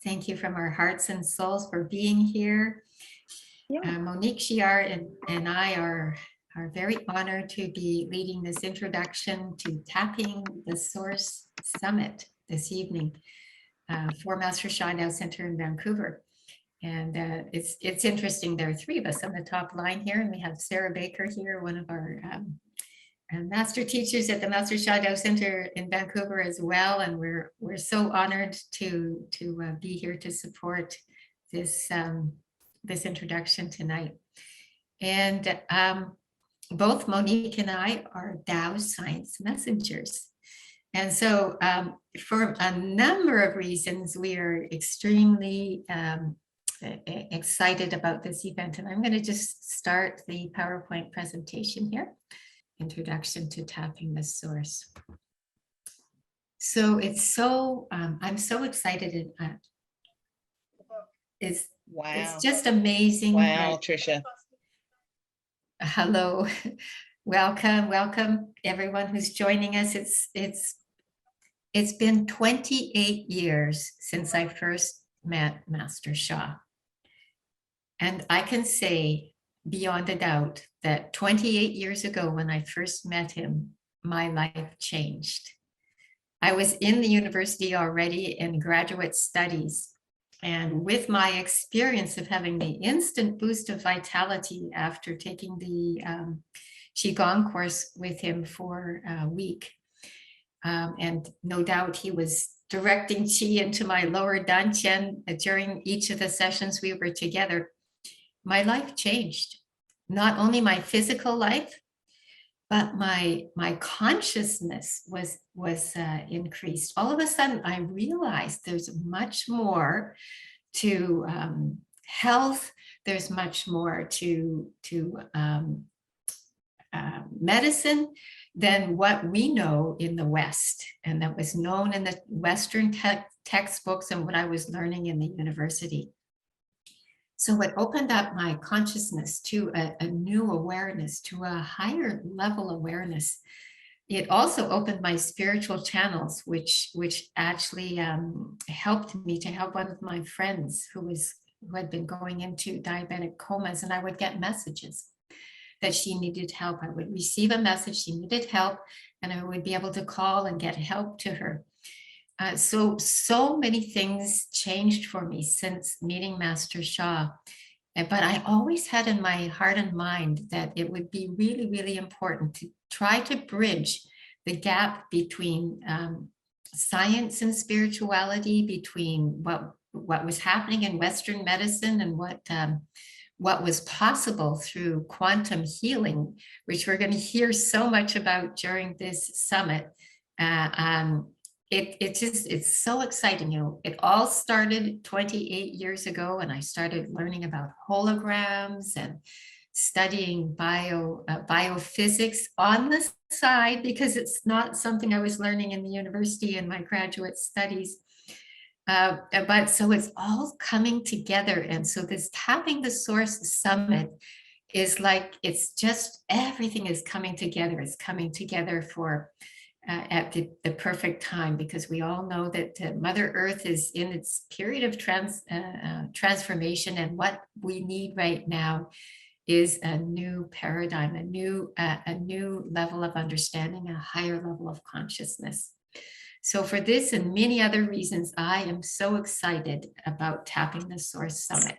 Thank you from our hearts and souls for being here. Yeah. Monique Chiar and I are very honored to be leading this introduction to Tapping the Source Summit this evening for Master Sha Center in Vancouver. And it's interesting, there are three of us on the top line here, and we have Sarah Baker here, one of our master teachers at the Master Sha Center in Vancouver as well. And we're so honored to be here to support this this introduction tonight. And both Monique and I are Tao Science Messengers. And so for a number of reasons, we are extremely excited about this event. And I'm going to just start the PowerPoint presentation here. Introduction to Tapping the Source. So I'm so excited. It's just amazing. Wow, Tricia. Hello, welcome everyone who's joining us. It's been 28 years since I first met Master Sha. And I can say beyond a doubt that 28 years ago, when I first met him, my life changed. I was in the university already in graduate studies. And with my experience of having the instant boost of vitality after taking the Qigong course with him for a week, and no doubt he was directing Qi into my lower dantian during each of the sessions we were together, my life changed. Not only my physical life, but my consciousness was increased. All of a sudden, I realized there's much more to health. There's much more to medicine than what we know in the West, and that was known in the Western textbooks and what I was learning in the university. So it opened up my consciousness to a new awareness, to a higher level awareness. It also opened my spiritual channels, which actually helped me to help one of my friends who had been going into diabetic comas, and I would get messages that she needed help. I would receive a message, she needed help, and I would be able to call and get help to her. So many things changed for me since meeting Master Sha. But I always had in my heart and mind that it would be really, really important to try to bridge the gap between science and spirituality, between what was happening in Western medicine and what was possible through quantum healing, which we're going to hear so much about during this summit. It's so exciting. You know, it all started 28 years ago, and I started learning about holograms and studying biophysics on the side, because it's not something I was learning in the university in my graduate studies. But so it's all coming together. And so this Tapping the Source Summit is like, it's just everything is coming together. It's coming together for at the perfect time, because we all know that Mother Earth is in its period of transformation, and what we need right now is a new paradigm, a new level of understanding, a higher level of consciousness. So for this and many other reasons, I am so excited about Tapping the Source Summit.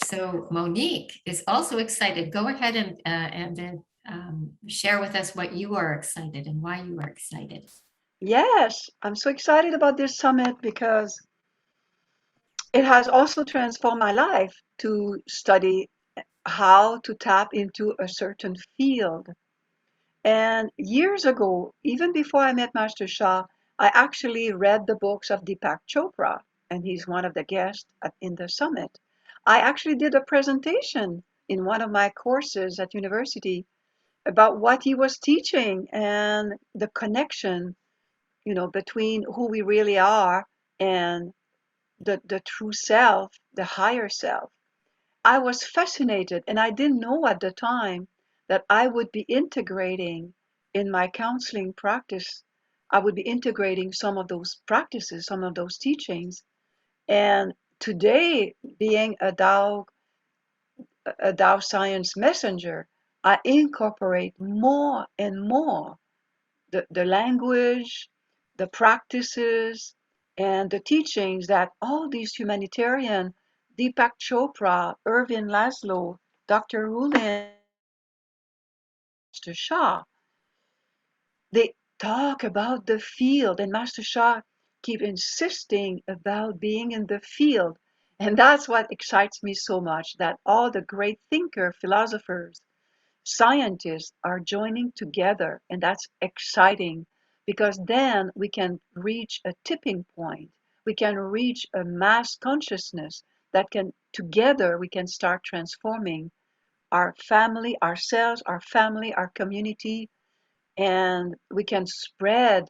So Monique is also excited. Go ahead and share with us what you are excited and why you are excited. Yes, I'm so excited about this summit because it has also transformed my life to study how to tap into a certain field. And years ago, even before I met Master Sha, I actually read the books of Deepak Chopra, and he's one of the guests in the summit. I actually did a presentation in one of my courses at university about what he was teaching and the connection, between who we really are and the true self, the higher self. I was fascinated, and I didn't know at the time that I would be integrating in my counseling practice. I would be integrating some of those practices, some of those teachings And today, being a Tao science messenger, I incorporate more and more the language, the practices, and the teachings that all these humanitarian, Deepak Chopra, Irvin Laszlo, Dr. Rulin, Master Shah, they talk about the field, and Master Shah keep insisting about being in the field. And that's what excites me so much, that all the great thinker, philosophers, scientists are joining together, and that's exciting because then we can reach a tipping point. We can reach a mass consciousness that can, together, we can start transforming our family, ourselves, our family, our community, and we can spread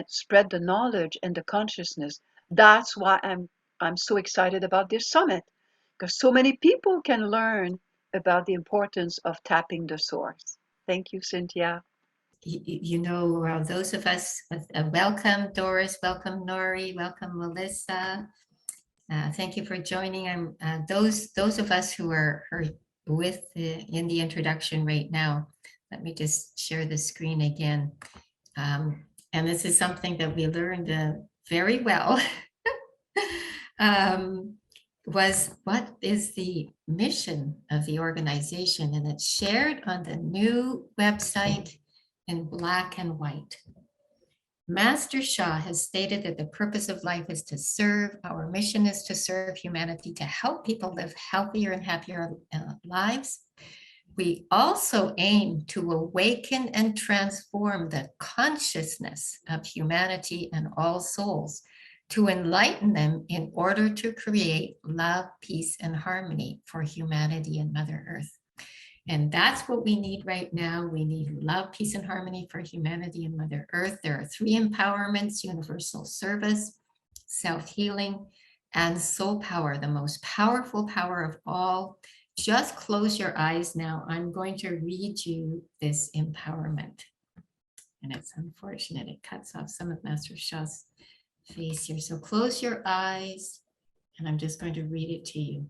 spread the knowledge and the consciousness. That's why I'm so excited about this summit, because so many people can learn about the importance of tapping the source. Thank you, Cynthia. Those of us, welcome Doris, welcome Nori, welcome Melissa. Thank you for joining. Those of us who are with in the introduction right now. Let me just share the screen again. And this is something that we learned very well. Was what is the mission of the organization, and it's shared on the new website in black and white. Master Shah has stated that the purpose of life is to serve. Our mission is to serve humanity, to help people live healthier and happier lives. We also aim to awaken and transform the consciousness of humanity and all souls, to enlighten them in order to create love, peace, and harmony for humanity and Mother Earth. And that's what we need right now. We need love, peace, and harmony for humanity and Mother Earth. There are 3 empowerments: universal service, self-healing, and soul power, the most powerful power of all. Just close your eyes now. I'm going to read you this empowerment. And it's unfortunate, it cuts off some of Master Shah's face here. So close your eyes, and I'm just going to read it to you.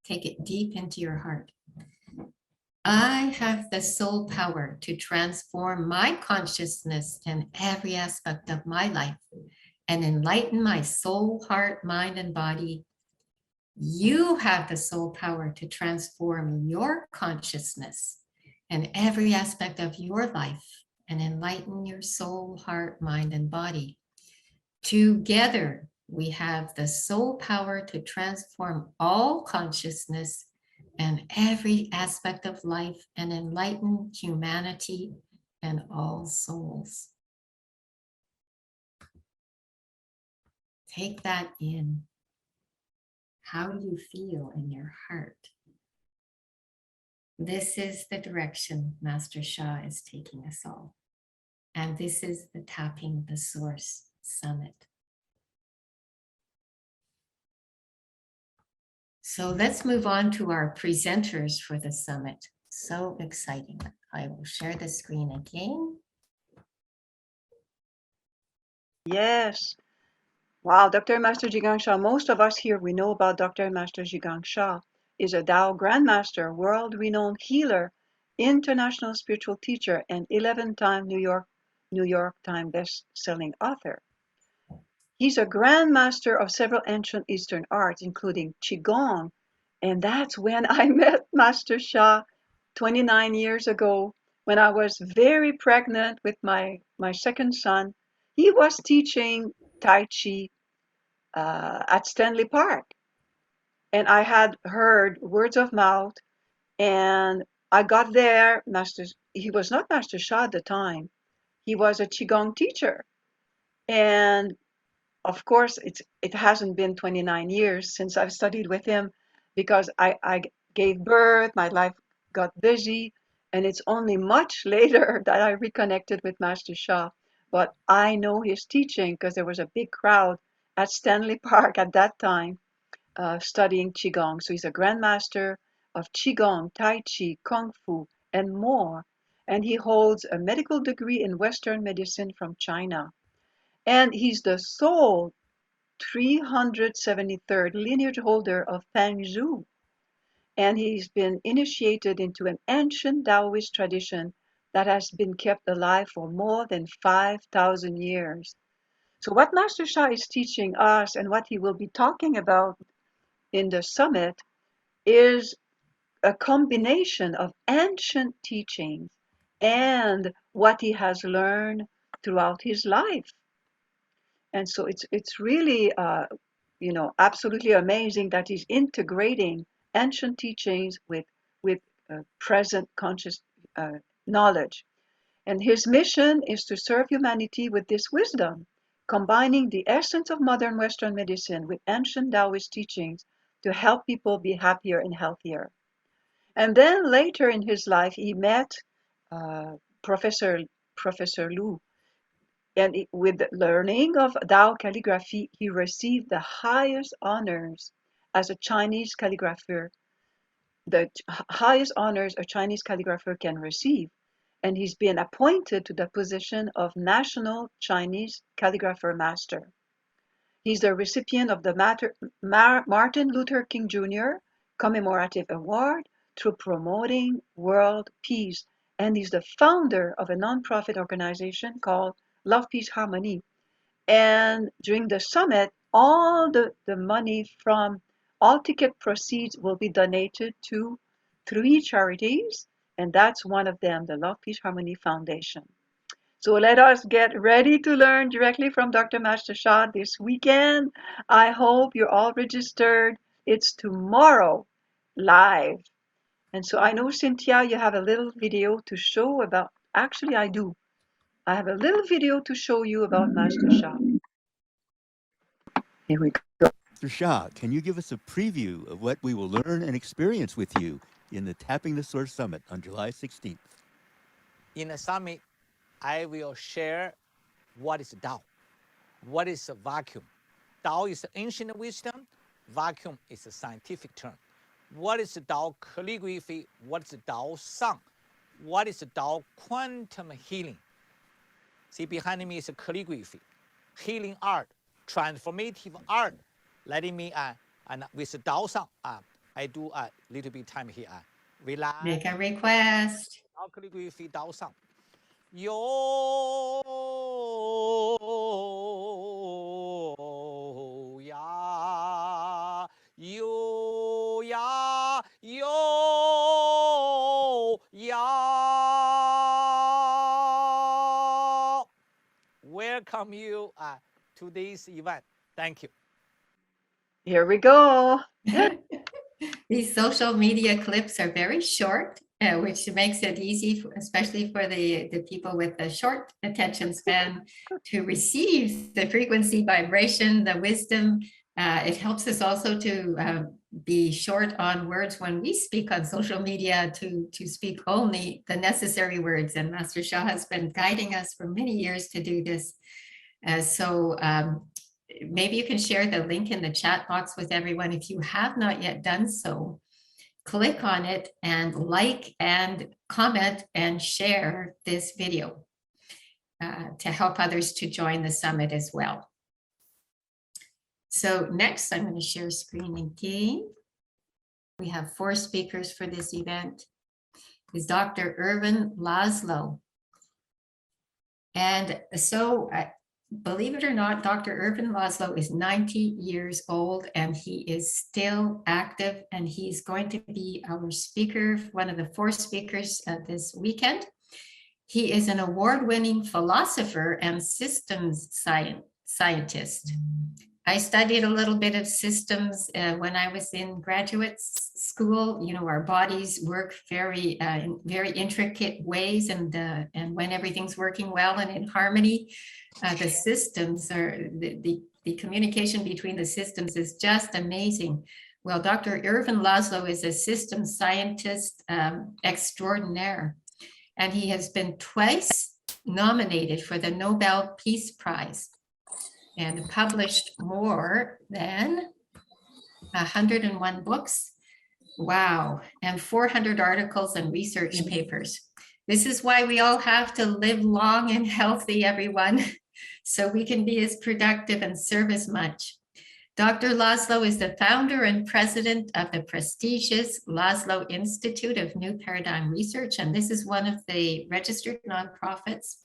Take it deep into your heart. I have the soul power to transform my consciousness in every aspect of my life and enlighten my soul, heart, mind, and body. You have the soul power to transform your consciousness in every aspect of your life and enlighten your soul, heart, mind, and body. Together, we have the soul power to transform all consciousness and every aspect of life and enlighten humanity and all souls. Take that in. How do you feel in your heart? This is the direction Master Shah is taking us all. And this is the Tapping the Source Summit. So let's move on to our presenters for the summit. So exciting. I will share the screen again. Yes. Wow, Dr. Master Zhigang Shah. Most of us here, we know about Dr. Master Zhigang Shah. Is a Tao Grandmaster, world-renowned healer, international spiritual teacher, and 11-time New York Times best-selling author. He's a grandmaster of several ancient Eastern arts, including Qigong. And that's when I met Master Shah 29 years ago, when I was very pregnant with my second son. He was teaching Tai Chi at Stanley Park. And I had heard words of mouth, and I got there. He was not Master Shah at the time. He was a Qigong teacher. And of course, it hasn't been 29 years since I've studied with him, because I gave birth, my life got busy, and it's only much later that I reconnected with Master Shah. But I know his teaching because there was a big crowd at Stanley Park at that time studying Qigong. So he's a grandmaster of Qigong, Tai Chi, Kung Fu, and more. And he holds a medical degree in Western medicine from China. And he's the soul 373rd lineage holder of Pengzhu, and he's been initiated into an ancient Taoist tradition that has been kept alive for more than 5,000 years. So what Master Sha is teaching us and what he will be talking about in the summit is a combination of ancient teachings and what he has learned throughout his life. And so it's really absolutely amazing that he's integrating ancient teachings with present conscious knowledge. And his mission is to serve humanity with this wisdom, combining the essence of modern Western medicine with ancient Taoist teachings to help people be happier and healthier. And then later in his life, he met uh, Professor Lu, and with the learning of Tao calligraphy, he received the highest honors as a Chinese calligrapher, the highest honors a Chinese calligrapher can receive. And he's been appointed to the position of National Chinese Calligrapher Master. He's the recipient of the Martin Luther King Jr. Commemorative Award through promoting world peace. And he's the founder of a nonprofit organization called Love, Peace, Harmony. And during the summit, all the money from all ticket proceeds will be donated to 3 charities, and that's one of them, the Love, Peace, Harmony Foundation. So let us get ready to learn directly from Dr. Master Sha this weekend. I hope you're all registered. It's tomorrow, live. And so I know, Cynthia, you have a little video to show about, actually I do. I have a little video to show you about Master Sha. Here we go. Mr. Sha, can you give us a preview of what we will learn and experience with you in the Tapping the Source Summit on July 16th? In the summit, I will share what is Tao, what is a vacuum. Tao is ancient wisdom, vacuum is a scientific term. What is Tao calligraphy, what is Tao sound, what is Tao quantum healing. See, behind me is a calligraphy, healing art, transformative art. Letting me and with the Tao sound, I do a little bit time here. Relax. Make a request. Tao calligraphy, Tao sound. Yo ya, yo ya, yo ya. Welcome you to this event. Thank you. Here we go. These social media clips are very short, which makes it easy, especially for the people with a short attention span, to receive the frequency, vibration, the wisdom. It helps us also to be short on words when we speak on social media, to speak only the necessary words. And Master Sha has been guiding us for many years to do this. Maybe you can share the link in the chat box with everyone. If you have not yet done so, click on it and like and comment and share this video to help others to join the summit as well. So next, I'm going to share screen again. We have 4 speakers for this event. Is Dr. Irvin Laszlo. And so believe it or not, Dr. Irvin Laszlo is 90 years old and he is still active, and he's going to be our speaker, one of the 4 speakers this weekend. He is an award-winning philosopher and systems scientist. I studied a little bit of systems when I was in graduate school. You know, our bodies work very intricate ways, and when everything's working well and in harmony, the systems are the communication between the systems is just amazing. Well, Dr. Irvin Laszlo is a systems scientist extraordinaire, and he has been twice nominated for the Nobel Peace Prize, and published more than 101 books. Wow, and 400 articles and research papers. This is why we all have to live long and healthy, everyone, so we can be as productive and serve as much. Dr. Laszlo is the founder and president of the prestigious Laszlo Institute of New Paradigm Research, and this is one of the registered nonprofits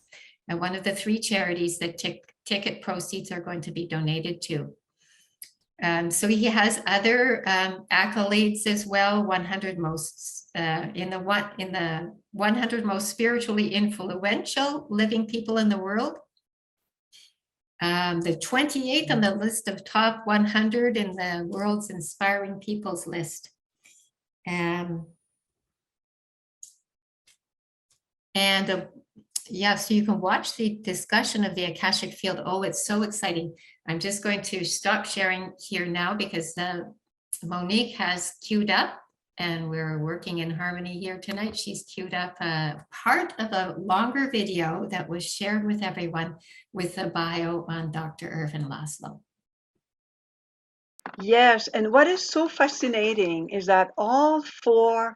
and one of the 3 charities that ticket proceeds are going to be donated to. So he has other accolades as well. 100 most in the 100 most spiritually influential living people in the world. The 28th on the list of top 100 in the world's inspiring people's list. Yeah, so you can watch the discussion of the Akashic field. Oh, it's so exciting. I'm just going to stop sharing here now because Monique has queued up and we're working in harmony here tonight. She's queued up a part of a longer video that was shared with everyone with a bio on Dr. Ervin Laszlo. Yes, and what is so fascinating is that all 4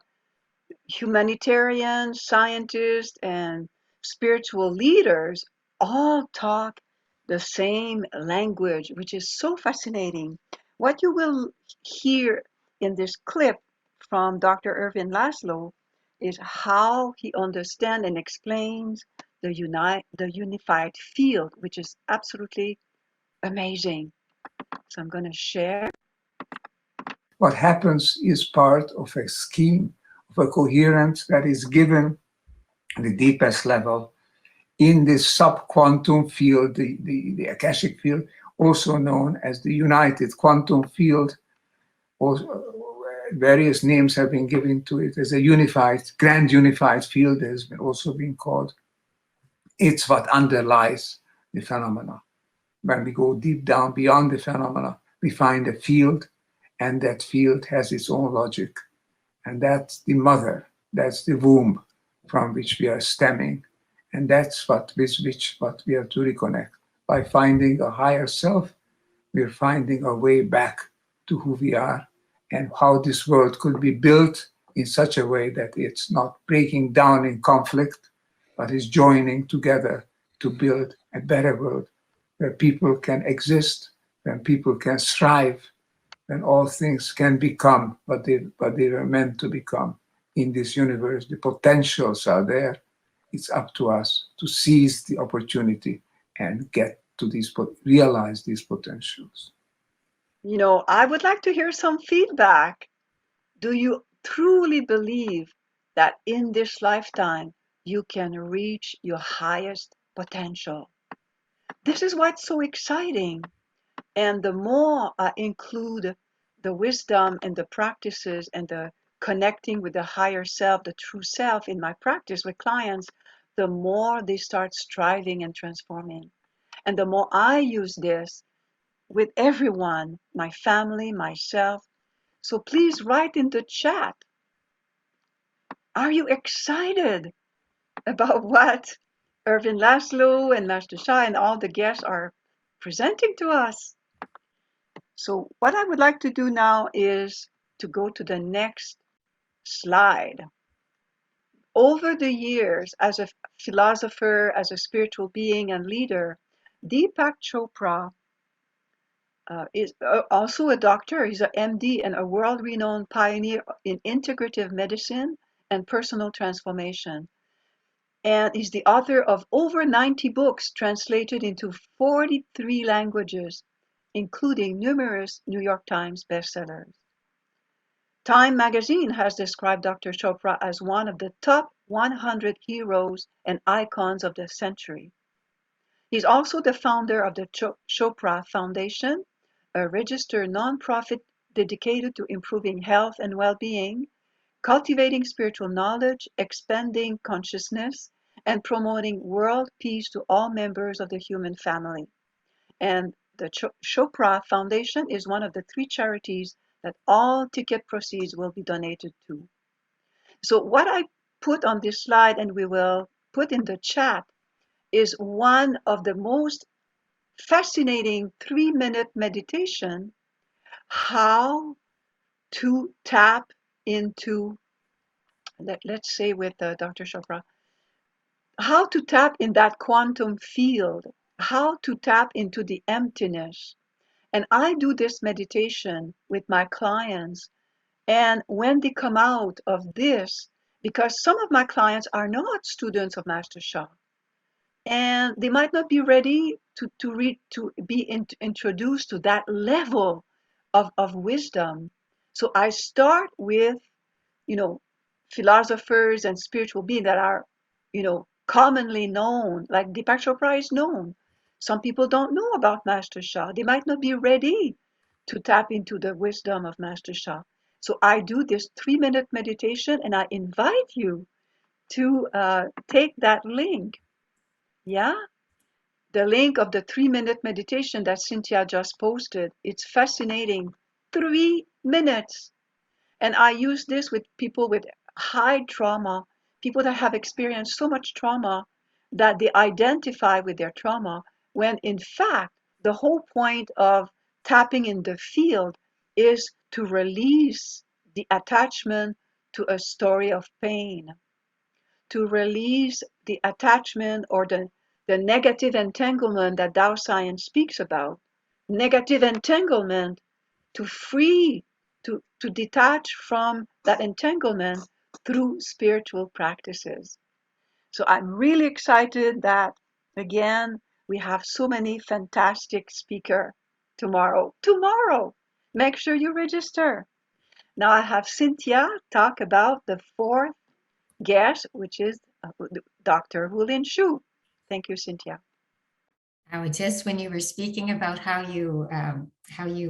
humanitarians, scientists, and spiritual leaders all talk the same language, which is so fascinating. What you will hear in this clip from Dr. Ervin Laszlo is how he understands and explains the unified field, which is absolutely amazing. So I'm going to share. What happens is part of a scheme, of a coherence that is given at the deepest level in this sub-quantum field, the Akashic field, also known as the United Quantum Field. Also, various names have been given to it as a grand unified field, has also been called. It's what underlies the phenomena. When we go deep down beyond the phenomena, we find a field, and that field has its own logic. And that's the mother, that's the womb from which we are stemming. And that's what we have to reconnect. By finding a higher self, we're finding a way back to who we are and how this world could be built in such a way that it's not breaking down in conflict, but is joining together to build a better world where people can exist, when people can strive, when all things can become what they were meant to become in this universe. The potentials are there. It's up to us to seize the opportunity and get to realize these potentials. You know, I would like to hear some feedback. Do you truly believe that in this lifetime you can reach your highest potential? This is what's so exciting. And the more I include the wisdom and the practices and the connecting with the higher self, the true self in my practice with clients, the more they start striving and transforming. And the more I use this with everyone, my family, myself. So please write in the chat. Are you excited about what Ervin Laszlo and Master Sha and all the guests are presenting to us? So what I would like to do now is to go to the next slide. Over the years, as a philosopher, as a spiritual being and leader, Deepak Chopra is also a doctor. He's an MD and a world-renowned pioneer in integrative medicine and personal transformation. And he's the author of over 90 books translated into 43 languages, including numerous New York Times bestsellers. Time magazine has described Dr. Chopra as one of the top 100 heroes and icons of the century. He's also the founder of the Chopra Foundation, a registered nonprofit dedicated to improving health and well-being, cultivating spiritual knowledge, expanding consciousness, and promoting world peace to all members of the human family. And the Chopra Foundation is one of the 3 charities that all ticket proceeds will be donated to. So what I put on this slide and we will put in the chat is one of the most fascinating 3-minute meditation, how to tap into, let's say with Dr. Chopra, how to tap in that quantum field, how to tap into the emptiness, And I do this meditation with my clients. And when they come out of this, because some of my clients are not students of Master Sha, and they might not be ready to be introduced to that level of wisdom. So I start with, you know, philosophers and spiritual beings that are, commonly known, like Deepak Chopra is known. Some people don't know about Master Sha. They might not be ready to tap into the wisdom of Master Sha. So I do this 3-minute meditation, and I invite you to take that link. Yeah, the link of the 3-minute meditation that Cynthia just posted. It's fascinating. 3 minutes. And I use this with people with high trauma, people that have experienced so much trauma that they identify with their trauma, when in fact, the whole point of tapping in the field is to release the attachment to a story of pain, to release the attachment or the negative entanglement that Tao science speaks about. Negative entanglement, to free, to detach from that entanglement through spiritual practices. So I'm really excited that, again, we have so many fantastic speakers tomorrow. Tomorrow! Make sure you register. Now I have Cynthia talk about the fourth guest, which is Dr. Hulin Shu. Thank you, Cynthia. Just when you were speaking about how you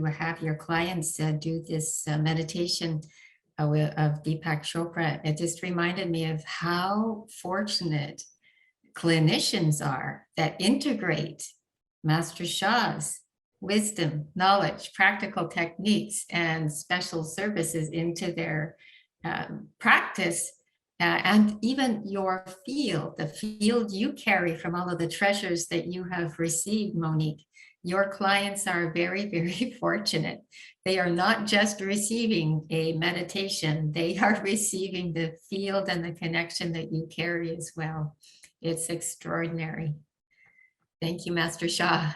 have your clients do this meditation of Deepak Chopra, it just reminded me of how fortunate clinicians are that integrate Master Sha's wisdom, knowledge, practical techniques, and special services into their practice. And even your field, the field you carry from all of the treasures that you have received, Monique. Your clients are very, very fortunate. They are not just receiving a meditation, they are receiving the field and the connection that you carry as well. It's extraordinary. Thank you, Master Sha.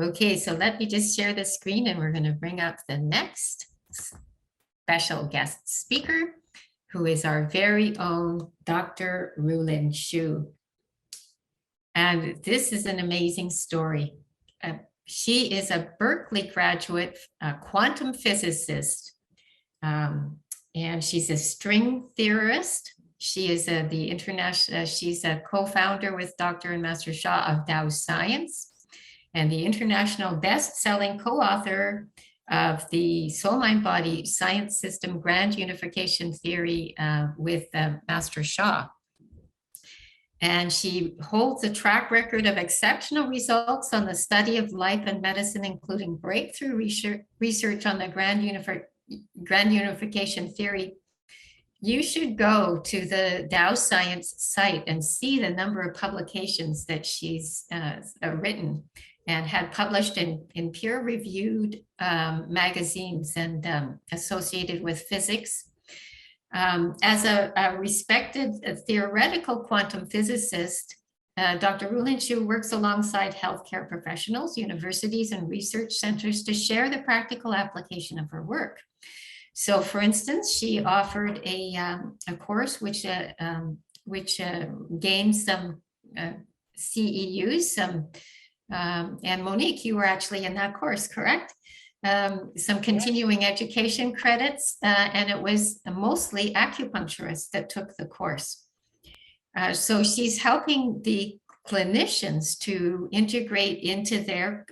Okay, so let me just share the screen and we're going to bring up the next special guest speaker, who is our very own Dr. Rulin Shu. And this is an amazing story. She is a Berkeley graduate, quantum physicist, and she's a string theorist. She is she's a co-founder with Dr. and Master Sha of Tao Science, and the international best-selling co-author of the Soul Mind Body Science System Grand Unification Theory with Master Sha. And she holds a track record of exceptional results on the study of life and medicine, including breakthrough research on the Grand Unification Theory. You should go to the Tao Science site and see the number of publications that she's written and had published in peer-reviewed magazines and associated with physics. As a respected theoretical quantum physicist, Dr. Rulin Shu works alongside healthcare professionals, universities, and research centers to share the practical application of her work. So, for instance, she offered a course which gained some CEUs, and Monique, you were actually in that course, correct? Some continuing education credits, and it was mostly acupuncturists that took the course. So she's helping the clinicians to integrate into their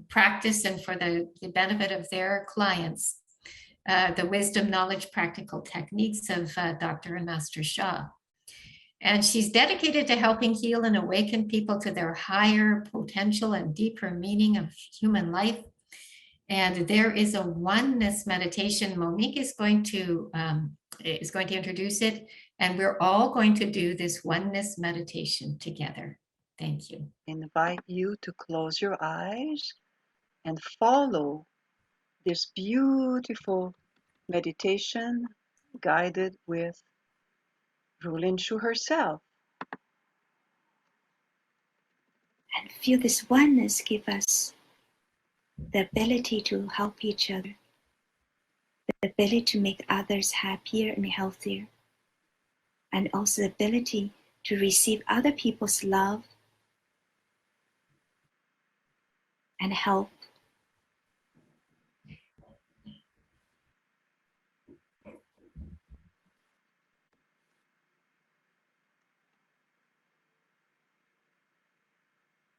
practice and for the benefit of their clients, the wisdom, knowledge, practical techniques of Dr. and Master Sha. And she's dedicated to helping heal and awaken people to their higher potential and deeper meaning of human life. And there is a oneness meditation. Monique is going to introduce it, and we're all going to do this oneness meditation together. Thank you. I invite you to close your eyes and follow this beautiful meditation guided with Rulin Shu herself. And feel this oneness give us the ability to help each other, the ability to make others happier and healthier, and also the ability to receive other people's love and help.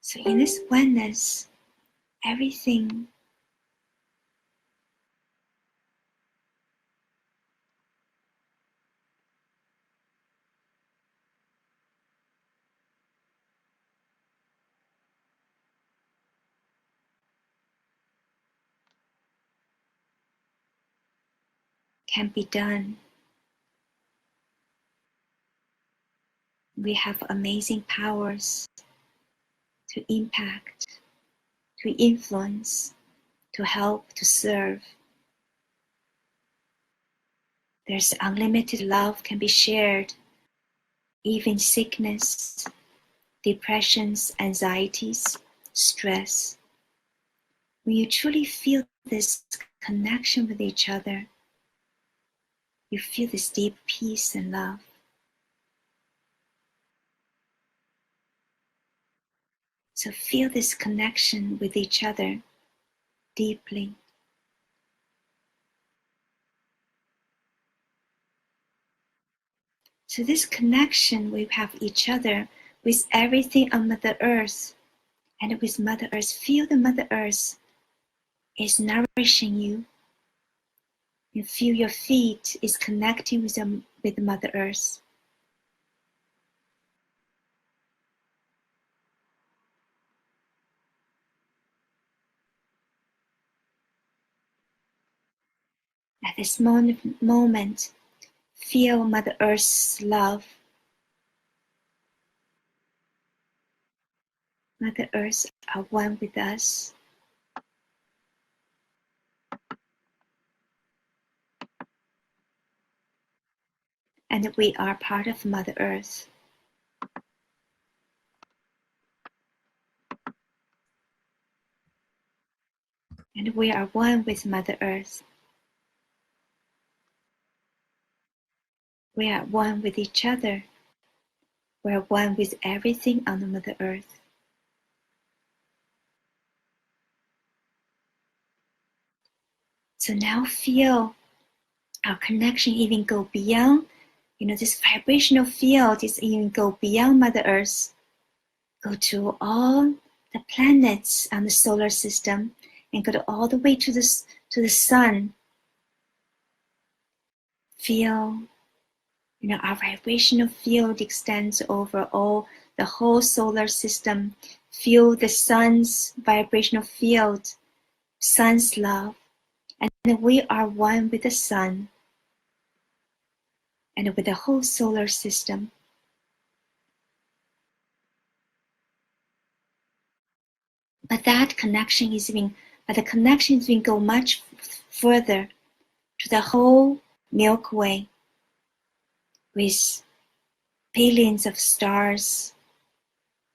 So in this oneness, everything can be done. We have amazing powers to impact, to influence, to help, to serve. There's unlimited love can be shared, even sickness, depressions, anxieties, stress. When you truly feel this connection with each other, you feel this deep peace and love. So feel this connection with each other deeply. So this connection we have each other with everything on Mother Earth and with Mother Earth. Feel the Mother Earth is nourishing you. You feel your feet is connecting with Mother Earth. At this moment, feel Mother Earth's love. Mother Earth are one with us. And we are part of Mother Earth. And we are one with Mother Earth. We are one with each other. We are one with everything on the Mother Earth. So now feel our connection even go beyond, this vibrational field is even go beyond Mother Earth, go to all the planets on the solar system and go all the way to the sun. Feel, our vibrational field extends over the whole solar system. Feel the sun's vibrational field, sun's love, and we are one with the sun and with the whole solar system. But the connection is even go much further to the whole Milky Way with billions of stars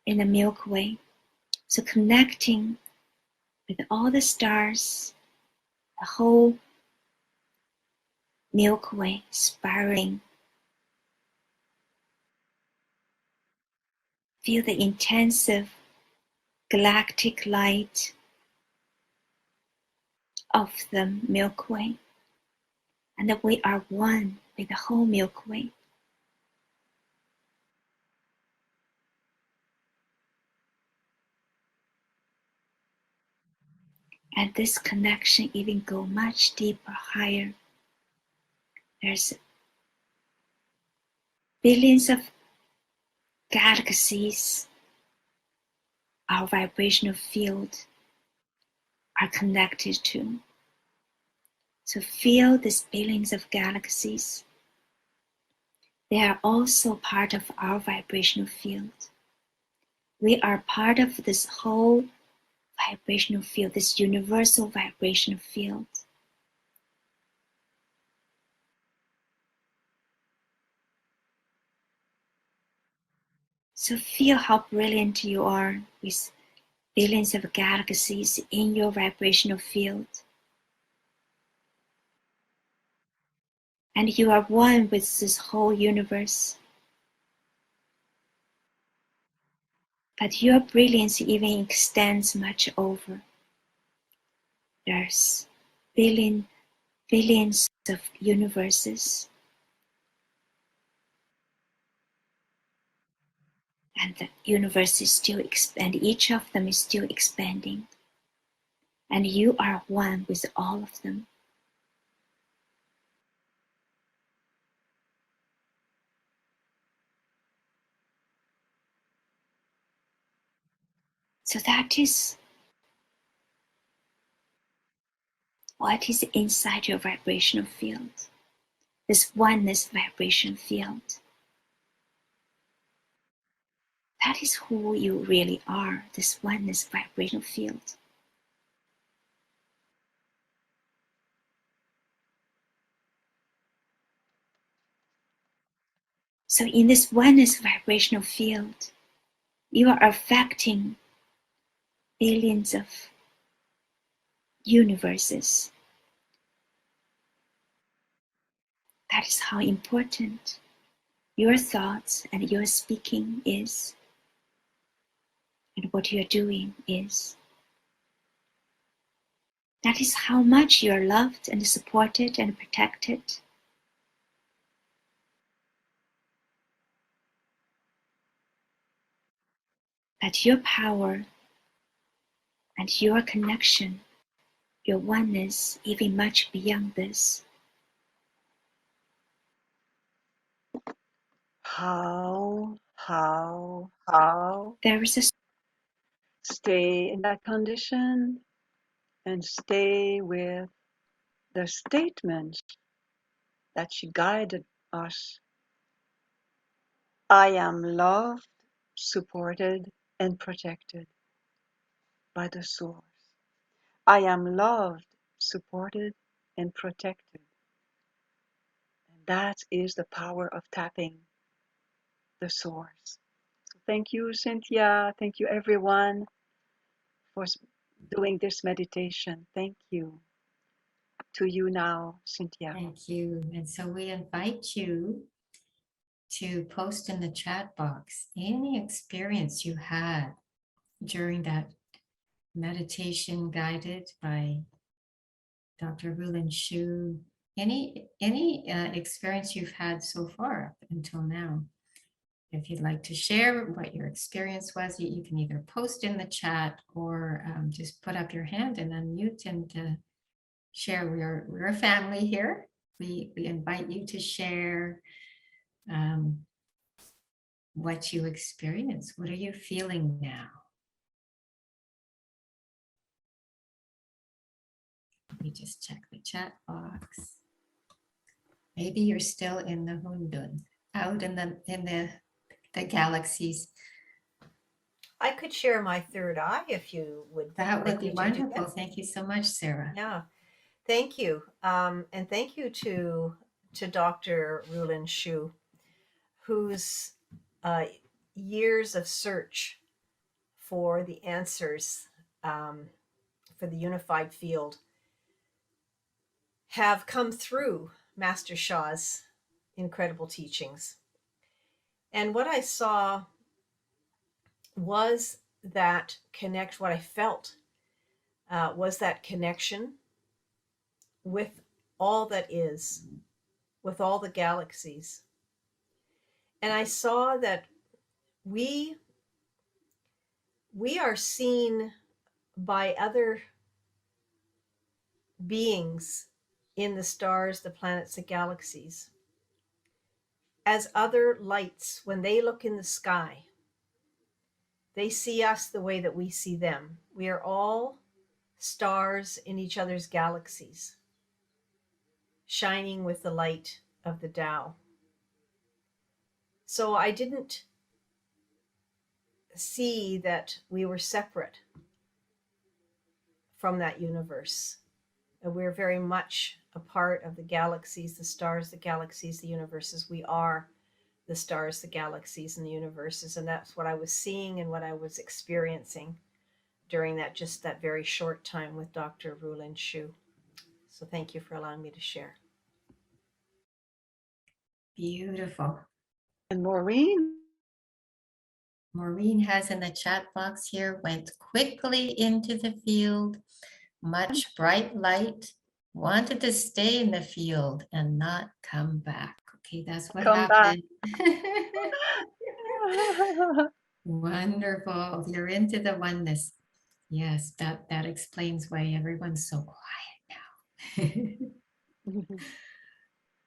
in the Milky Way. So connecting with all the stars, the whole Milky Way spiraling. Feel the intensive galactic light of the Milky Way. And that we are one with the whole Milky Way. And this connection even go much deeper, higher. There's billions of galaxies our vibrational field are connected to. So feel these billions of galaxies. They are also part of our vibrational field. We are part of this whole vibrational field, this universal vibrational field. So feel how brilliant you are with billions of galaxies in your vibrational field. And you are one with this whole universe. But your brilliance even extends much over. There's billions of universes. And the universe is still and each of them is still expanding. And you are one with all of them. So that is what is inside your vibrational field. This oneness vibration field. That is who you really are, this oneness vibrational field. So in this oneness vibrational field, you are affecting billions of universes. That is how important your thoughts and your speaking is, and what you are doing is. That is how much you are loved and supported and protected. That your power and your connection, your oneness, even much beyond this. How? There is a Stay in that condition and stay with the statements that she guided us. I am loved, supported, and protected by the Source. I am loved, supported, and protected. And that is the power of tapping the Source. So thank you, Cynthia. Thank you, everyone, for doing this meditation. Thank you. To you now, Cynthia. Thank you. And so we invite you to post in the chat box any experience you had during that meditation guided by Dr. Rulin Shu. Any experience you've had so far up until now. If you'd like to share what your experience was, you can either post in the chat or just put up your hand and unmute and share. We're a family here. We invite you to share what you experience. What are you feeling now? Let me just check the chat box. Maybe you're still in the Hundun, out in the galaxies. I could share my third eye if you would. That would like be me to do wonderful. that. Thank you so much, Sarah. Yeah, thank you, and thank you to Dr. Rulin Shu, whose years of search for the answers for the unified field have come through Master Sha's incredible teachings. And what I saw was that what I felt was that connection with all that is, with all the galaxies. And I saw that we are seen by other beings in the stars, the planets, the galaxies as other lights. When they look in the sky, they see us the way that we see them. We are all stars in each other's galaxies, shining with the light of the Tao. So I didn't see that we were separate from that universe. And we're very much a part of the galaxies, the stars, the galaxies, the universes. We are the stars, the galaxies, and the universes. And that's what I was seeing and what I was experiencing during that very short time with Dr. Rulin Shu. So thank you for allowing me to share. Beautiful. And Maureen? Maureen has in the chat box here, went quickly into the field, much bright light, wanted to stay in the field and not come back. Okay, that's what Come back. happened. Wonderful. You're into the oneness. Yes, that explains why everyone's so quiet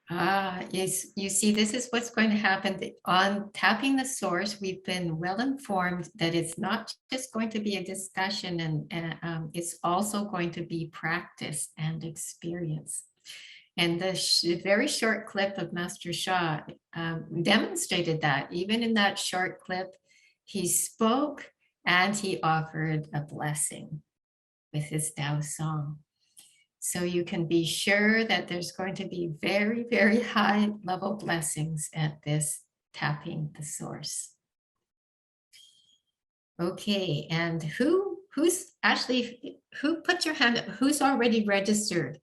now. Yes, you see, this is what's going to happen on tapping the source. We've been well informed that it's not just going to be a discussion, and it's also going to be practice and experience. And the very short clip of Master Sha demonstrated that. Even in that short clip, he spoke and he offered a blessing with his Tao song. So you can be sure that there's going to be very, very high level blessings at this tapping the source. Okay, and who put your hand up? Who's already registered?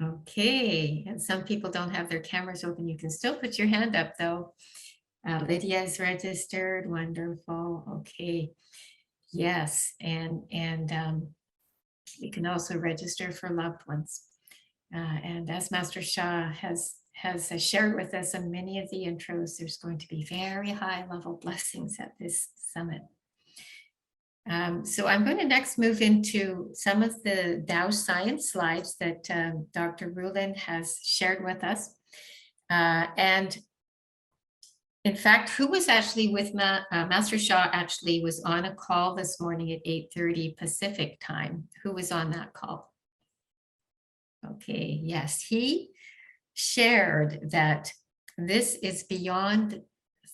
Okay, and some people don't have their cameras open. You can still put your hand up though. Lydia is registered, wonderful. Okay, yes, and you can also register for loved ones. And as Master Sha has shared with us in many of the intros, there's going to be very high level blessings at this summit. So I'm going to next move into some of the Tao science slides that Dr. Rulin has shared with us. And in fact, who was actually with Master Sha actually was on a call this morning at 8:30 Pacific time. Who was on that call? Okay, yes, he shared that this is beyond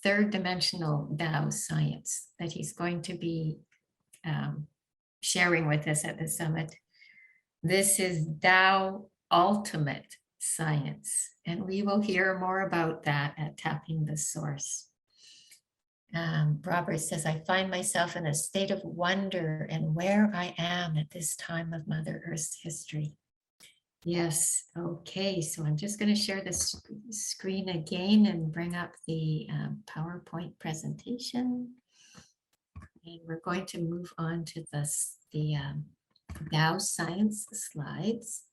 third dimensional Tao science that he's going to be sharing with us at the summit. This is Tao ultimate science, and we will hear more about that at Tapping the Source. Robert says, I find myself in a state of wonder and where I am at this time of Mother Earth's history. Yes, okay, so I'm just going to share this screen again and bring up the PowerPoint presentation. And we're going to move on to the Tao science slides.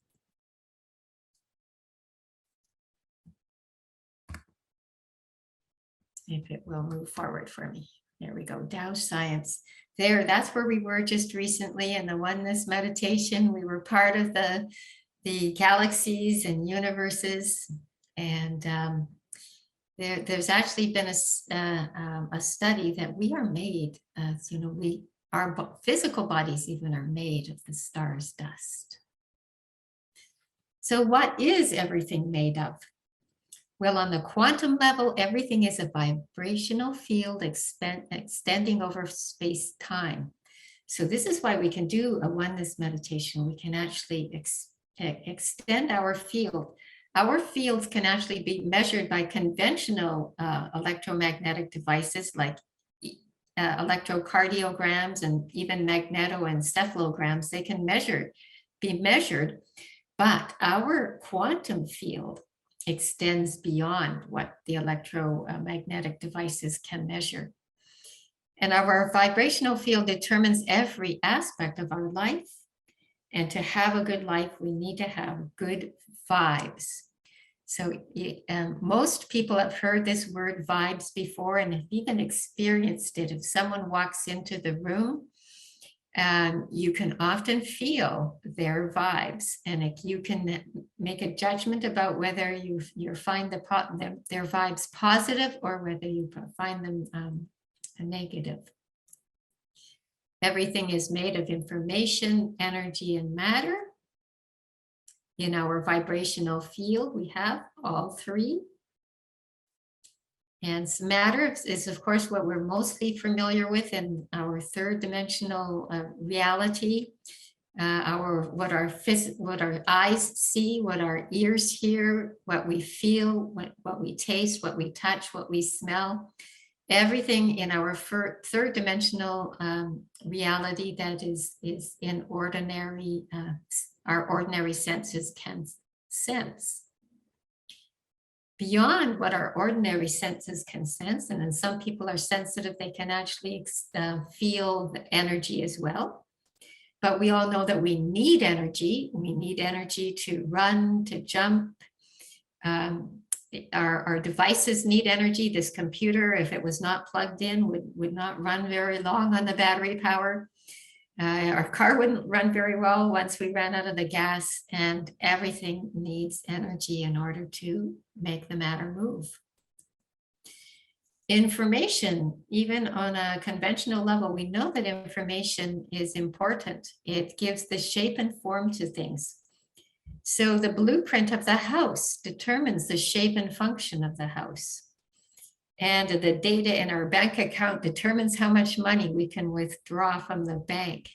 If it will move forward for me. There we go, Tao science. That's where we were just recently in the oneness meditation. We were part of the galaxies and universes, and there's actually been a study that we are made, our physical bodies even are made of the star's dust. So what is everything made of? Well, on the quantum level, everything is a vibrational field extending over space-time. So this is why we can do a oneness meditation. We can actually extend our field. Our fields can actually be measured by conventional electromagnetic devices like electrocardiograms and even magnetoencephalograms. They can be measured, but our quantum field extends beyond what the electromagnetic devices can measure. And our vibrational field determines every aspect of our life. And to have a good life, we need to have good vibes. So most people have heard this word vibes before and have even experienced it. If someone walks into the room, you can often feel their vibes, and you can make a judgment about whether you find their vibes positive or whether you find them negative. Everything is made of information, energy, and matter. In our vibrational field, we have all three. And matter is, of course, what we're mostly familiar with in our third dimensional reality. What our eyes see, what our ears hear, what we feel, what we taste, what we touch, what we smell. everything in our third dimensional reality that is in ordinary, our ordinary senses can sense. Beyond what our ordinary senses can sense, and then some people are sensitive, they can actually feel the energy as well. But we all know that we need energy. We need energy to run, to jump. Our devices need energy. This computer, if it was not plugged in, would not run very long on the battery power. Our car wouldn't run very well once we ran out of the gas, and everything needs energy in order to make the matter move. Information, even on a conventional level, we know that information is important. It gives the shape and form to things. So the blueprint of the house determines the shape and function of the house. And the data in our bank account determines how much money we can withdraw from the bank.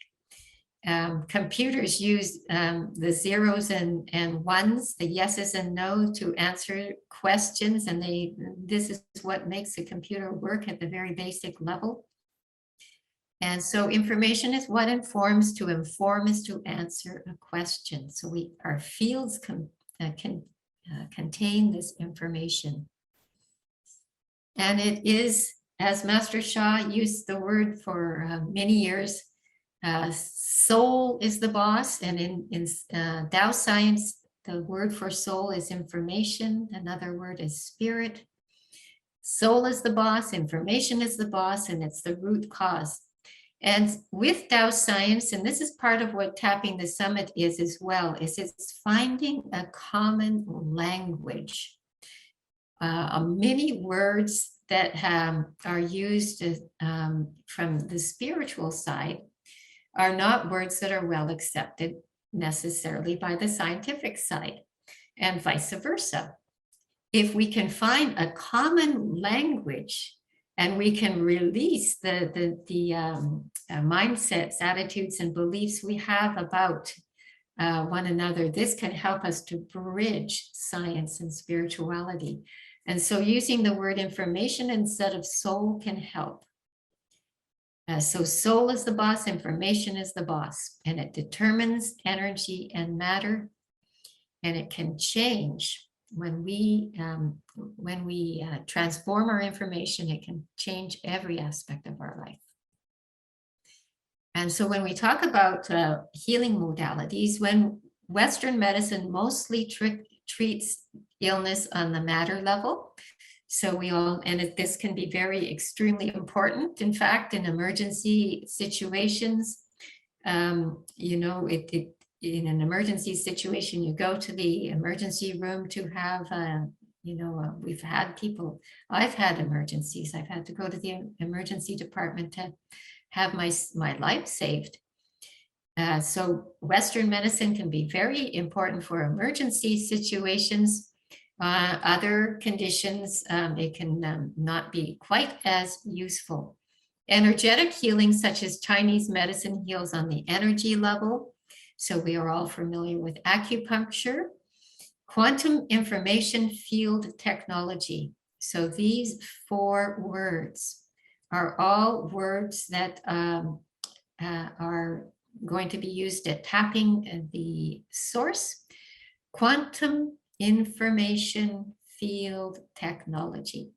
Computers use the zeros and ones, the yeses and no, to answer questions, and this is what makes the computer work at the very basic level. And so information is what informs. To inform is to answer a question. So our fields can contain this information. And it is, as Master Sha used the word for many years, soul is the boss. And in Tao science, the word for soul is information. Another word is spirit. Soul is the boss, information is the boss, and it's the root cause. And with Tao science, and this is part of what Tapping the Summit is as well, is it's finding a common language. Many words that are used from the spiritual side are not words that are well accepted necessarily by the scientific side, and vice versa. If we can find a common language and we can release the mindsets, attitudes, and beliefs we have about one another, this can help us to bridge science and spirituality. And so using the word information instead of soul can help. So soul is the boss, information is the boss, and it determines energy and matter, and it can change. When we transform our information, it can change every aspect of our life. And so when we talk about healing modalities, when Western medicine mostly treats illness on the matter level, so this can be very extremely important. In fact, in emergency situations, in an emergency situation, you go to the emergency room to have, we've had people, I've had emergencies. I've had to go to the emergency department to have my life saved. So Western medicine can be very important for emergency situations. Other conditions, it can not be quite as useful. Energetic healing, such as Chinese medicine, heals on the energy level. So we are all familiar with acupuncture. Quantum information field technology. So these 4 words are all words that are going to be used at tapping the source. Quantum information field technology.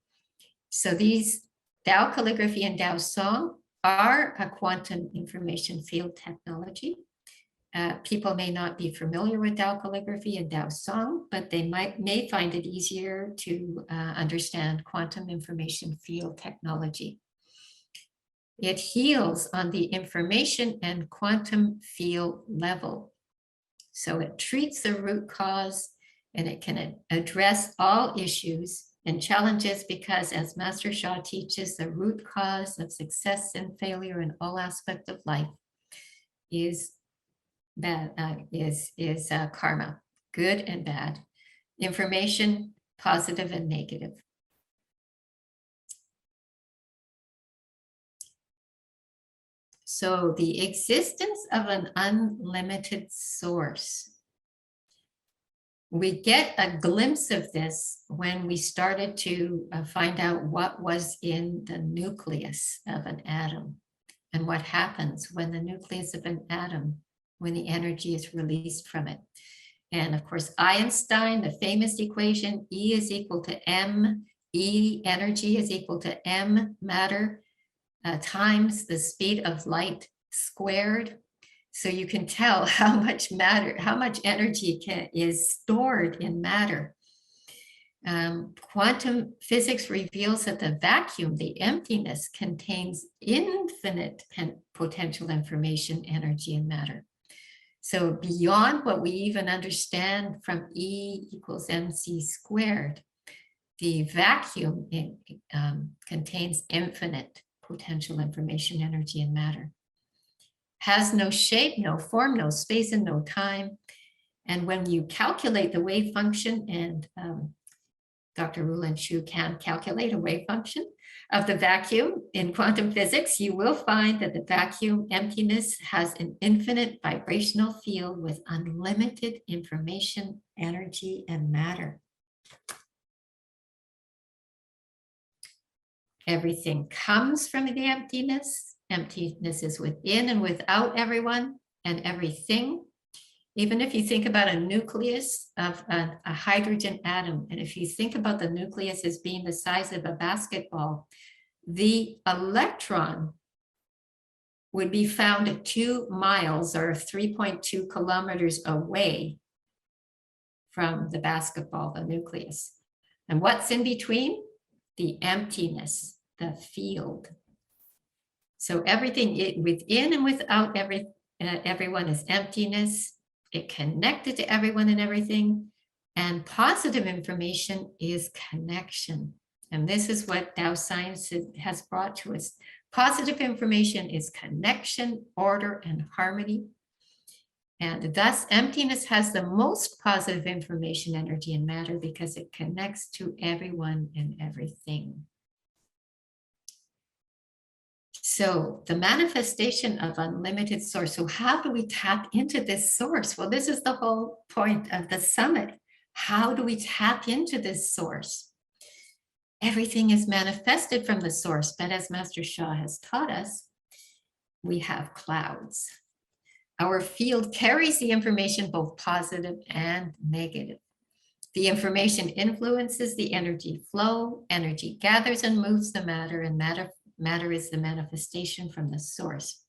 So these Tao Calligraphy and Tao Song are a quantum information field technology. People may not be familiar with Tao Calligraphy and Tao Song, but they may find it easier to understand quantum information field technology. It heals on the information and quantum field level. So it treats the root cause, and it can address all issues and challenges, because as Master Sha teaches, the root cause of success and failure in all aspects of life is karma, good and bad, information, positive and negative. So the existence of an unlimited source We get a glimpse of this when we started to find out what was in the nucleus of an atom and what happens when the nucleus of an atom, when the energy is released from it. And of course, Einstein, the famous equation, E is equal to M, E energy is equal to M matter times the speed of light squared. So you can tell how much matter, how much energy is stored in matter. Quantum physics reveals that the vacuum, the emptiness, contains infinite potential information, energy, and matter. So beyond what we even understand from E equals mc squared, the vacuum contains infinite potential information, energy, and matter. Has no shape, no form, no space, and no time. And when you calculate the wave function, and Dr. Rulin Chu can calculate a wave function of the vacuum in quantum physics, you will find that the vacuum emptiness has an infinite vibrational field with unlimited information, energy, and matter. Everything comes from the emptiness. Emptiness is within and without everyone and everything. Even if you think about a nucleus of a hydrogen atom, and if you think about the nucleus as being the size of a basketball, the electron would be found at 2 miles or 3.2 kilometers away from the basketball, the nucleus. And what's in between? The emptiness, the field. So everything within and without everyone is emptiness. It connected to everyone and everything. And positive information is connection. And this is what Tao science has brought to us. Positive information is connection, order, and harmony. And thus, emptiness has the most positive information, energy, and matter because it connects to everyone and everything. So the manifestation of unlimited source. So how do we tap into this source? Well, this is the whole point of the summit. How do we tap into this source? Everything is manifested from the source, but as Master Sha has taught us, we have clouds. Our field carries the information both positive and negative. The information influences the energy flow, energy gathers and moves the matter, and matter is the manifestation from the source.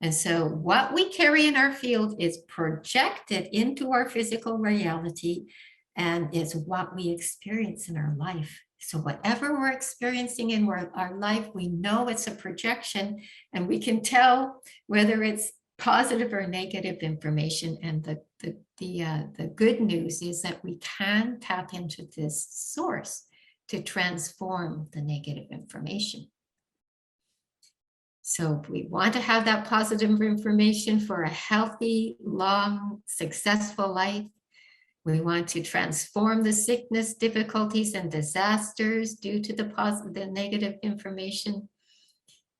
And so what we carry in our field is projected into our physical reality and is what we experience in our life. So whatever we're experiencing in our life, we know it's a projection, and we can tell whether it's positive or negative information. And the good news is that we can tap into this source to transform the negative information. So we want to have that positive information for a healthy, long, successful life. We want to transform the sickness, difficulties, and disasters due to the negative information.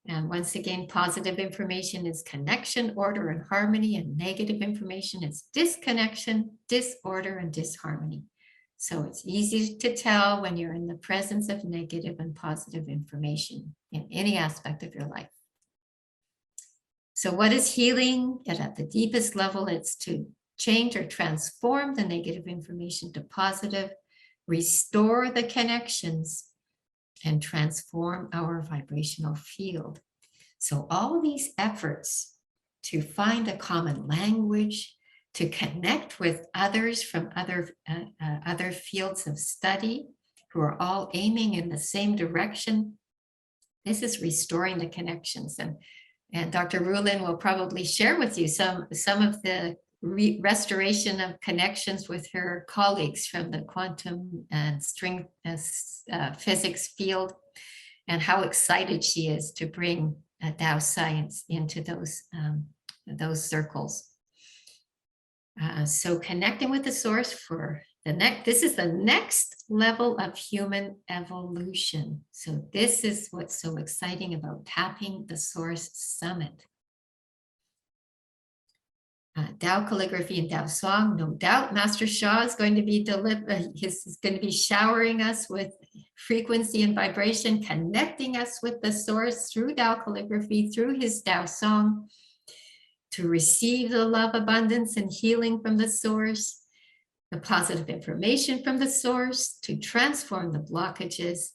And once again, positive information is connection, order, and harmony, and negative information is disconnection, disorder, and disharmony. So it's easy to tell when you're in the presence of negative and positive information in any aspect of your life. So what is healing? And at the deepest level, it's to change or transform the negative information to positive, restore the connections, and transform our vibrational field. So all these efforts to find a common language, to connect with others from other fields of study who are all aiming in the same direction, this is restoring the connections. And Dr. Rulin will probably share with you some of the restoration of connections with her colleagues from the quantum and string physics field, and how excited she is to bring Tao science into those circles. So connecting with the source for this is the next level of human evolution. So this is what's so exciting about Tapping the Source Summit. Tao calligraphy and Tao song. No doubt Master Sha is going to be he's going to be showering us with frequency and vibration, connecting us with the source through Tao calligraphy, through his Tao song, to receive the love, abundance, and healing from the source, the positive information from the source, to transform the blockages,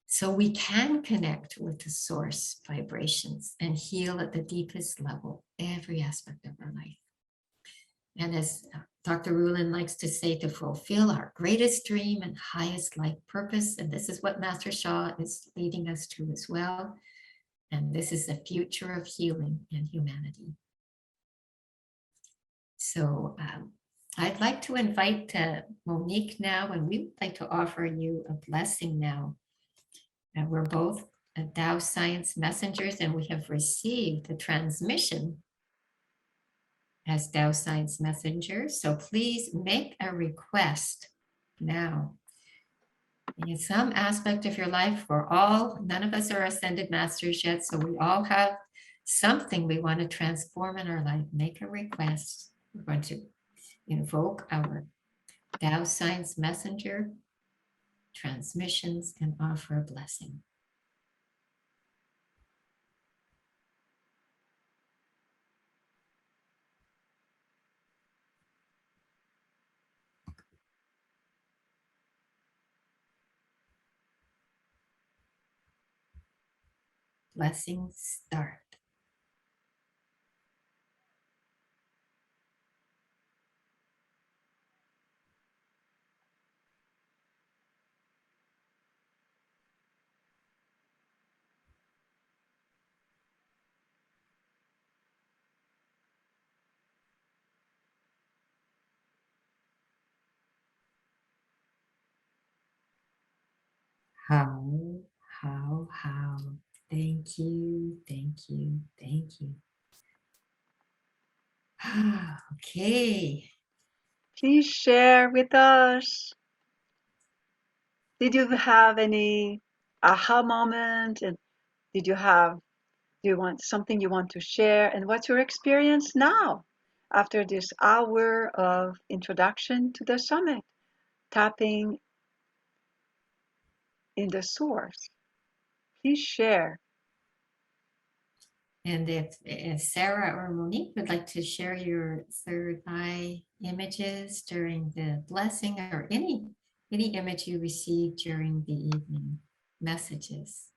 so we can connect with the source vibrations and heal at the deepest level, every aspect of our life. And as Dr. Rulin likes to say, to fulfill our greatest dream and highest life purpose. And this is what Master Sha is leading us to as well. And this is the future of healing and humanity. So I'd like to invite Monique now, and we would like to offer you a blessing now. And we're both Tao Science messengers, and we have received the transmission as Tao Science messengers. So please make a request now. In some aspect of your life, none of us are ascended masters yet, so we all have something we want to transform in our life. Make a request. We're going to invoke our Tao Science messenger transmissions and offer a blessing. Blessings start. How. Thank you, thank you, thank you. Okay. Please share with us. Did you have any aha moment? And do you want something you want to share? And what's your experience now after this hour of introduction to the summit, tapping in the source? Please share. And if Sarah or Monique would like to share your third eye images during the blessing, or any image you received during the evening messages.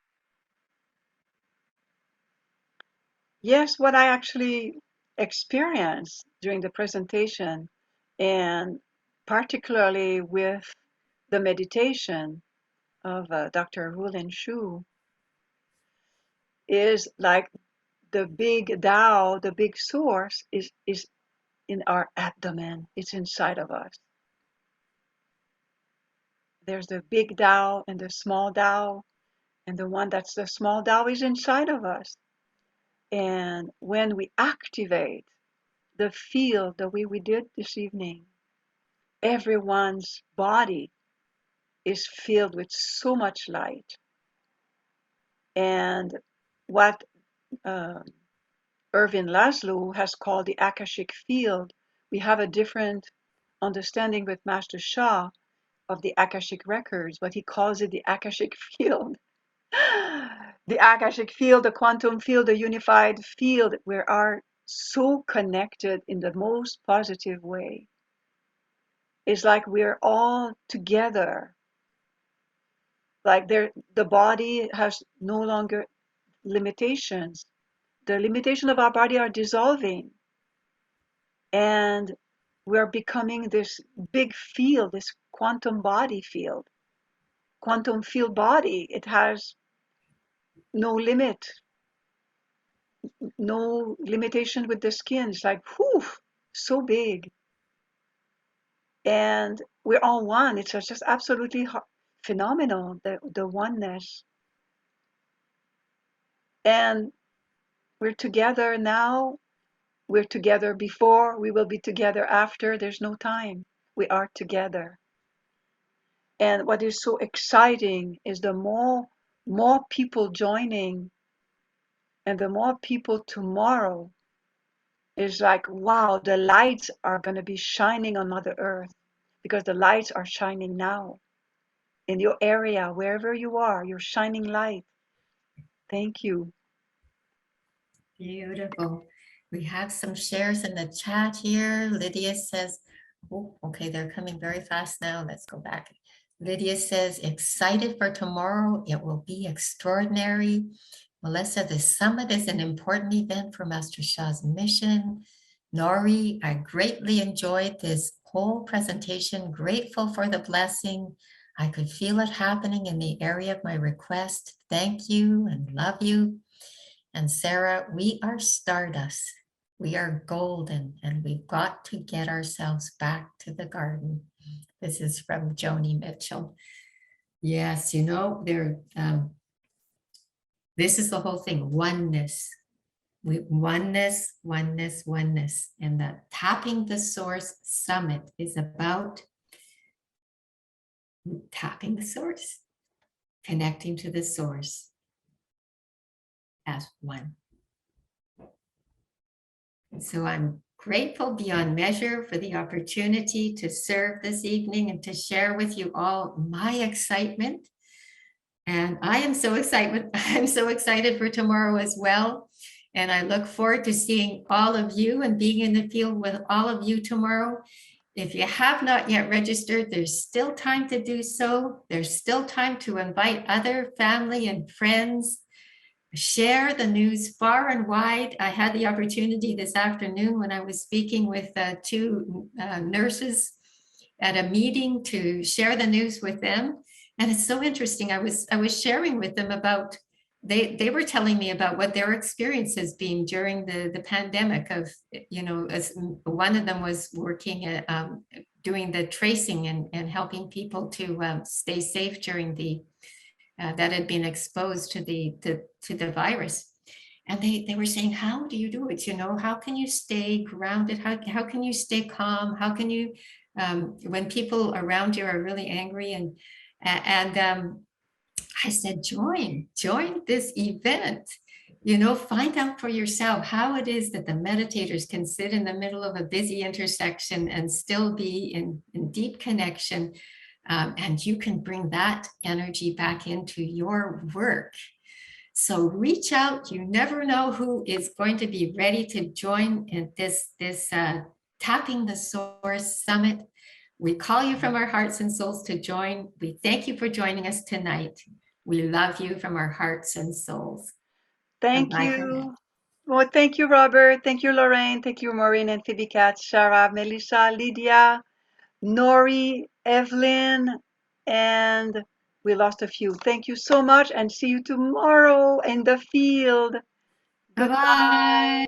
Yes, what I actually experienced during the presentation, and particularly with the meditation of Dr. Rulin Shu, is like the big Tao, the big source is in our abdomen. It's inside of us. There's the big Tao and the small Tao, and the one that's the small Tao is inside of us. And when we activate the field the way we did this evening, everyone's body is filled with so much light. And what Irvin Laszlo has called the Akashic field, we have a different understanding with Master Sha of the Akashic records, but he calls it the Akashic field. The Akashic field, the quantum field, the unified field, we are so connected in the most positive way. It's like we're all together. Like the body has no longer limitations. The limitation of our body are dissolving. And we're becoming this big field, this quantum body field. Quantum field body, it has no limit, no limitation with the skin. It's like, whew, so big. And we're all one. It's just absolutely phenomenal, the oneness. And we're together now. We're together before. We will be together after. There's no time. We are together. And what is so exciting is the more people joining, and the more people tomorrow It's like, wow, the lights are going to be shining on Mother Earth because the lights are shining now in your area, wherever you are, you're shining light. Thank you. Beautiful. We have some shares in the chat here. Lydia says, oh, okay, they're coming very fast now. Let's go back. Lydia says, excited for tomorrow. It will be extraordinary. Melissa, the summit is an important event for Master Sha's mission. Nori, I greatly enjoyed this whole presentation. Grateful for the blessing. I could feel it happening in the area of my request. Thank you and love you. And Sarah, we are stardust. We are golden, and we've got to get ourselves back to the garden. This is from Joni Mitchell. Yes, you know, this is the whole thing, oneness. Oneness, oneness, oneness. And the Tapping the Source Summit is about tapping the source, connecting to the source as one. So I'm grateful beyond measure for the opportunity to serve this evening and to share with you all my excitement. And I am so excited. I'm so excited for tomorrow as well. And I look forward to seeing all of you and being in the field with all of you tomorrow. If you have not yet registered, there's still time to do so. There's still time to invite other family and friends. Share the news far and wide. I had the opportunity this afternoon when I was speaking with two nurses at a meeting to share the news with them. And it's so interesting. I was sharing with them about, they were telling me about what their experience has been during the pandemic of, you know, as one of them was working at doing the tracing and helping people to stay safe during the that had been exposed to the virus. And they were saying, how do you do it? You know, how can you stay grounded? How can you stay calm? How can you, when people around you are really angry? And I said, join this event. You know, find out for yourself how it is that the meditators can sit in the middle of a busy intersection and still be in deep connection. And you can bring that energy back into your work. So reach out. You never know who is going to be ready to join in this Tapping the Source Summit. We call you from our hearts and souls to join. We thank you for joining us tonight. We love you from our hearts and souls. Thank Bye for now. you. Well, thank you, Robert. Thank you, Lorraine. Thank you, Maureen and Phoebe Cat, Sarah, Melissa, Lydia, Nori, Evelyn, and we lost a few. Thank you so much and see you tomorrow in the field. Bye-bye.